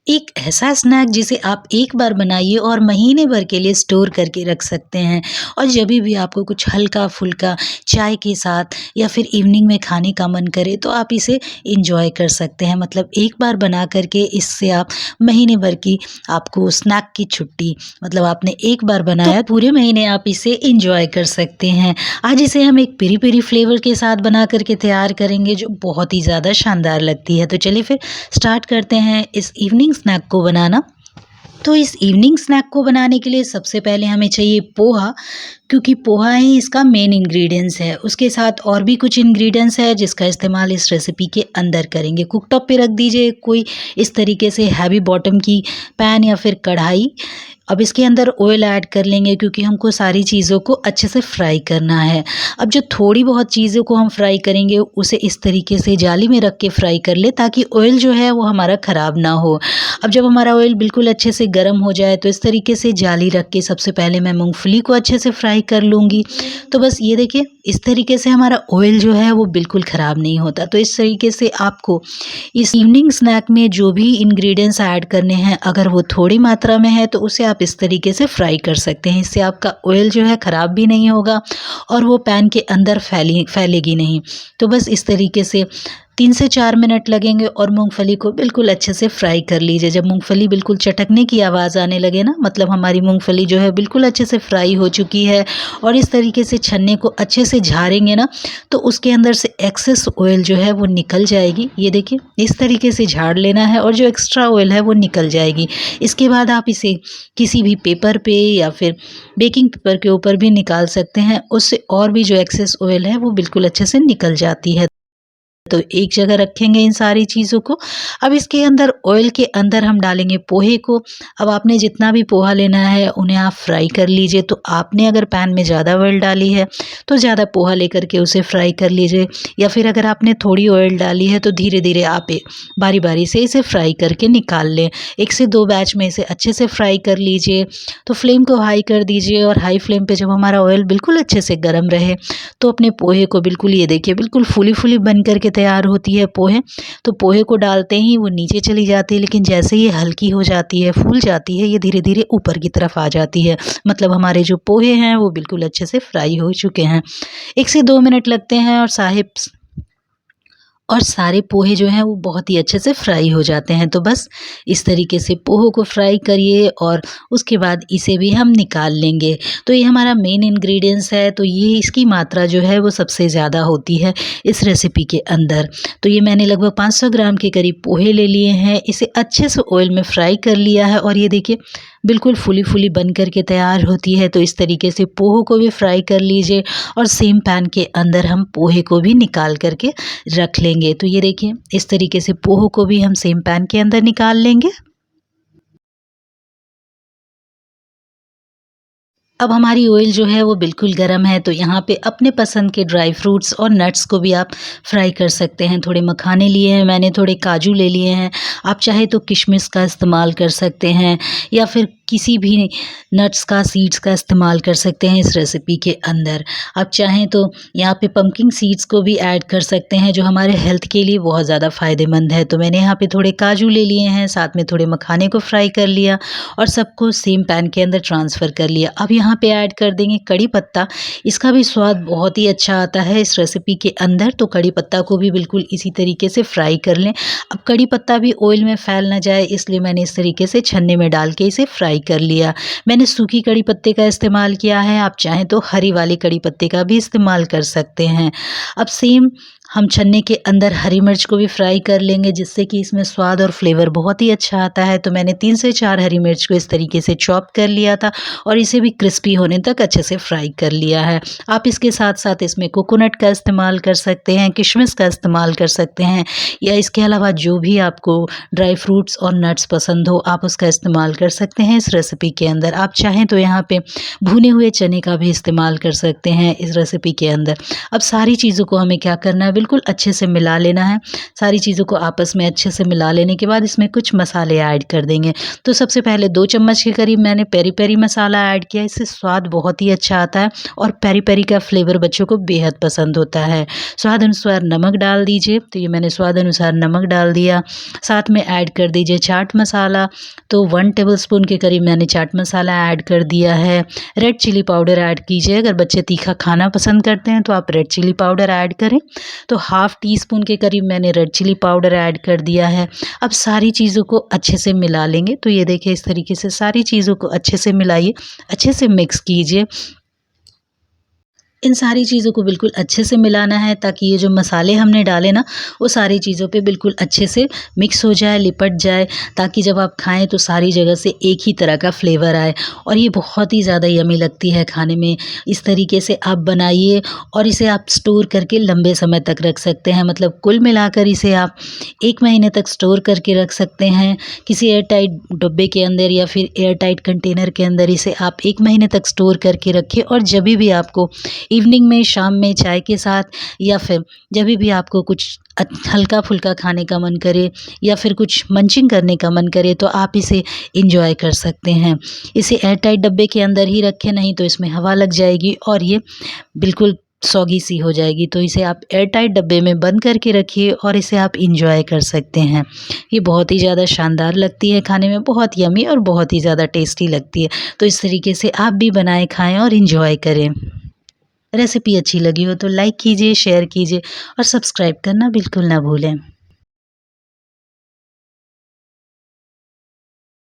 एक ऐसा स्नैक जिसे आप एक बार बनाइए और महीने भर के लिए स्टोर करके रख सकते हैं और जभी भी आपको कुछ हल्का-फुल्का चाय के साथ या फिर इवनिंग में खाने का मन करे तो आप इसे एन्जॉय कर सकते हैं। मतलब एक बार बना कर के इससे आप महीने भर की आपको स्नैक की छुट्टी मतलब आपने एक बार बनाया पूरे महीने आप इसे एन्जॉय कर सकते हैं। आज इसे हम एक पेरी-पेरी फ्लेवर के साथ बना कर के तैयार करेंगे जो बहुत ही ज़्यादा शानदार लगती है। तो चलिए फिर स्टार्ट करते हैं इस इवनिंग स्नैक को बनाना। तो इस इवनिंग स्नैक को बनाने के लिए सबसे पहले हमें चाहिए पोहा, क्योंकि पोहा ही इसका मेन इंग्रेडिएंट्स है। उसके साथ और भी कुछ इंग्रेडिएंट्स है जिसका इस्तेमाल इस रेसिपी के अंदर करेंगे। कुकटॉप पे रख दीजिए कोई इस तरीके से हैवी बॉटम की पैन या फिर कढ़ाई। अब इसके अंदर ऑयल ऐड कर लेंगे क्योंकि हमको सारी चीज़ों को अच्छे से फ्राई करना है। अब जो थोड़ी बहुत चीज़ों को हम फ्राई करेंगे उसे इस तरीके से जाली में रख के फ्राई कर ले ताकि ऑयल जो है वो हमारा ख़राब ना हो। अब जब हमारा ऑयल बिल्कुल अच्छे से गर्म हो जाए तो इस तरीके से जाली रख के सबसे पहले मैं मूँगफली को अच्छे से फ्राई कर लूँगी। तो बस ये देखिए इस तरीके से हमारा ऑयल जो है वो बिल्कुल ख़राब नहीं होता। तो इस तरीके से आपको इस इवनिंग स्नैक में जो भी इंग्रेडिएंट्स ऐड करने हैं अगर वो थोड़ी मात्रा में है तो उसे आप इस तरीके से फ्राई कर सकते हैं। इससे आपका ऑयल जो है ख़राब भी नहीं होगा और वो पैन के अंदर फैलेगी नहीं। तो बस इस तरीके से 3 से 4 मिनट लगेंगे और मूँगफली को बिल्कुल अच्छे से फ्राई कर लीजिए। जब मूँगफली बिल्कुल चटकने की आवाज़ आने लगे ना मतलब हमारी मूँगफली जो है बिल्कुल अच्छे से फ्राई हो चुकी है और इस तरीके से छन्ने को अच्छे से झाड़ेंगे ना तो उसके अंदर से एक्सेस ऑयल जो है वो निकल जाएगी। ये देखिए इस तरीके से झाड़ लेना है और जो एक्स्ट्रा ऑयल है वो निकल जाएगी। इसके बाद आप इसे किसी भी पेपर पे या फिर बेकिंग पेपर के ऊपर भी निकाल सकते हैं। उससे और भी जो एक्सेस ऑयल है वो बिल्कुल अच्छे से निकल जाती है। तो एक जगह रखेंगे इन सारी चीज़ों को। अब इसके अंदर ऑयल के अंदर हम डालेंगे पोहे को। अब आपने जितना भी पोहा लेना है उन्हें आप फ्राई कर लीजिए। तो आपने अगर पैन में ज़्यादा ऑयल डाली है तो ज़्यादा पोहा लेकर के उसे फ्राई कर लीजिए या फिर अगर आपने थोड़ी ऑयल डाली है तो धीरे-धीरे आप बारी-बारी से इसे फ्राई करके निकाल लें। 1 से 2 बैच में इसे अच्छे से फ्राई कर लीजिए। तो फ्लेम को हाई कर दीजिए और हाई फ्लेम पे जब हमारा ऑयल बिल्कुल अच्छे से गर्म रहे तो अपने पोहे को बिल्कुल ये देखिए बिल्कुल फूली-फूली बन कर के तैयार होती है पोहे। तो पोहे को डालते ही वो नीचे चली जाती है लेकिन जैसे ये हल्की हो जाती है, फूल जाती है, ये धीरे-धीरे ऊपर की तरफ आ जाती है। मतलब हमारे जो पोहे हैं वो बिल्कुल अच्छे से फ्राई हो चुके हैं। 1 से 2 मिनट लगते हैं और सारे पोहे जो हैं वो बहुत ही अच्छे से फ्राई हो जाते हैं। तो बस इस तरीके से पोहों को फ्राई करिए और उसके बाद इसे भी हम निकाल लेंगे। तो ये हमारा मेन इंग्रेडिएंट्स है तो ये इसकी मात्रा जो है वो सबसे ज़्यादा होती है इस रेसिपी के अंदर। तो ये मैंने लगभग 500 ग्राम के करीब पोहे ले लिए हैं। इसे अच्छे से ऑयल में फ्राई कर लिया है और ये देखिए बिल्कुल फूली-फूली बन कर के तैयार होती है। तो इस तरीके से पोहों को भी फ्राई कर लीजिए और सेम पैन के अंदर हम पोहे को भी निकाल कर के रख लेंगे। तो ये देखिए इस तरीके से पोहो को भी हम सेम पैन के अंदर निकाल लेंगे। अब हमारी ऑयल जो है वो बिल्कुल गरम है तो यहाँ पे अपने पसंद के ड्राई फ्रूट्स और नट्स को भी आप फ्राई कर सकते हैं। थोड़े मखाने लिए हैं मैंने, थोड़े काजू ले लिए हैं। आप चाहे तो किशमिश का इस्तेमाल कर सकते हैं या फिर किसी भी नट्स का सीड्स का इस्तेमाल कर सकते हैं इस रेसिपी के अंदर। आप चाहें तो यहाँ पे पम्पकिन सीड्स को भी ऐड कर सकते हैं जो हमारे हेल्थ के लिए बहुत ज़्यादा फ़ायदेमंद है। तो मैंने यहाँ पे थोड़े काजू ले लिए हैं, साथ में थोड़े मखाने को फ्राई कर लिया और सबको सेम पैन के अंदर ट्रांसफ़र कर लिया। अब यहाँ पे ऐड कर देंगे कड़ी पत्ता। इसका भी स्वाद बहुत ही अच्छा आता है इस रेसिपी के अंदर। तो कड़ी पत्ता को भी बिल्कुल इसी तरीके से फ्राई कर लें। अब कड़ी पत्ता भी ऑयल में फैल ना जाए इसलिए मैंने इस तरीके से छन्ने में डाल के इसे फ्राई कर लिया। मैंने सूखी कड़ी पत्ते का इस्तेमाल किया है, आप चाहें तो हरी वाली कड़ी पत्ते का भी इस्तेमाल कर सकते हैं। अब सेम हम छन्ने के अंदर हरी मिर्च को भी फ्राई कर लेंगे जिससे कि इसमें स्वाद और फ्लेवर बहुत ही अच्छा आता है। तो मैंने 3 से 4 हरी मिर्च को इस तरीके से चॉप कर लिया था और इसे भी क्रिस्पी होने तक अच्छे से फ्राई कर लिया है। आप इसके साथ-साथ इसमें कोकोनट का इस्तेमाल कर सकते हैं, किशमिश का इस्तेमाल कर सकते हैं या इसके अलावा जो भी आपको ड्राई फ्रूट्स और नट्स पसंद हो आप उसका इस्तेमाल कर सकते हैं इस रेसिपी के अंदर। आप चाहें तो यहाँ पे भुने हुए चने का भी इस्तेमाल कर सकते हैं इस रेसिपी के अंदर। अब सारी चीज़ों को हमें क्या करना है बिल्कुल अच्छे से मिला लेना है। सारी चीज़ों को आपस में अच्छे से मिला लेने के बाद इसमें कुछ मसाले ऐड कर देंगे। तो सबसे पहले 2 चम्मच के करीब मैंने पेरी-पेरी मसाला ऐड किया, इससे स्वाद बहुत ही अच्छा आता है और पेरी-पेरी का फ्लेवर बच्चों को बेहद पसंद होता है। स्वाद अनुसार नमक डाल दीजिए, तो ये मैंने स्वाद अनुसार नमक डाल दिया। साथ में ऐड कर दीजिए चाट मसाला, तो 1 टेबलस्पून के करीब मैंने चाट मसाला ऐड कर दिया है। रेड चिली पाउडर ऐड कीजिए, अगर बच्चे तीखा खाना पसंद करते हैं तो आप रेड चिली पाउडर ऐड करें। तो हाफ़ टी स्पून के करीब मैंने रेड चिली पाउडर ऐड कर दिया है। अब सारी चीज़ों को अच्छे से मिला लेंगे। तो ये देखिए इस तरीके से सारी चीज़ों को अच्छे से मिलाइए, अच्छे से मिक्स कीजिए। इन सारी चीज़ों को बिल्कुल अच्छे से मिलाना है ताकि ये जो मसाले हमने डाले ना, वो सारी चीज़ों पे बिल्कुल अच्छे से मिक्स हो जाए, लिपट जाए, ताकि जब आप खाएँ तो सारी जगह से एक ही तरह का फ्लेवर आए और ये बहुत ही ज़्यादा यम्मी लगती है खाने में। इस तरीके से आप बनाइए और इसे आप स्टोर करके लंबे समय तक रख सकते हैं। मतलब कुल मिलाकर इसे आप 1 महीने तक स्टोर करके रख सकते हैं। किसी एयर टाइट डब्बे के अंदर या फिर एयर टाइट कंटेनर के अंदर इसे आप 1 महीने तक स्टोर करके रखें और जभी भी आपको इवनिंग में, शाम में चाय के साथ या फिर जभी भी आपको कुछ हल्का-फुल्का खाने का मन करे या फिर कुछ मंचिंग करने का मन करे तो आप इसे एन्जॉय कर सकते हैं। इसे एयर टाइट डब्बे के अंदर ही रखें, नहीं तो इसमें हवा लग जाएगी और ये बिल्कुल सौगी सी हो जाएगी। तो इसे आप एयर टाइट डब्बे में बंद करके रखिए और इसे आप एन्जॉय कर सकते हैं। ये बहुत ही ज़्यादा शानदार लगती है खाने में, बहुत यम्मी और बहुत ही ज़्यादा टेस्टी लगती है। तो इस तरीके से आप भी बनाएँ, खाएँ और एन्जॉय करें। रेसिपी अच्छी लगी हो तो लाइक कीजिए, शेयर कीजिए और सब्सक्राइब करना बिल्कुल ना भूलें।